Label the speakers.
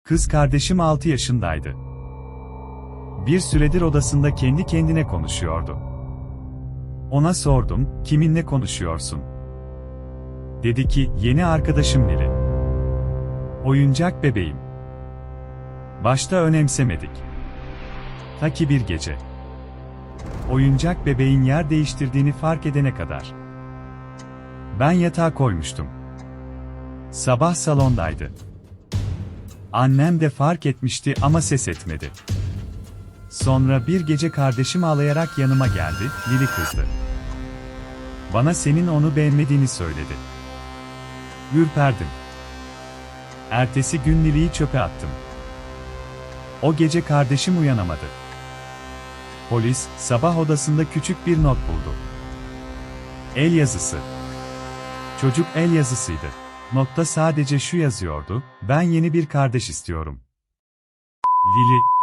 Speaker 1: Kız kardeşim 6 yaşındaydı. Bir süredir odasında kendi kendine konuşuyordu. Ona sordum, kiminle konuşuyorsun? Dedi ki, yeni arkadaşım Lili. Oyuncak bebeğim. Başta önemsemedik. Ta ki bir gece. Oyuncak bebeğin yer değiştirdiğini fark edene kadar. Ben yatağa koymuştum. Sabah salondaydı. Annem de fark etmişti ama ses etmedi. Sonra bir gece kardeşim ağlayarak yanıma geldi, Lili kızdı. Bana senin onu beğenmediğini söyledi. Ürperdim. Ertesi gün Lili'yi çöpe attım. O gece kardeşim uyanamadı. Polis, sabah odasında küçük bir not buldu. El yazısı. Çocuk el yazısıydı. Notta sadece şu yazıyordu, ben yeni bir kardeş istiyorum. Lili.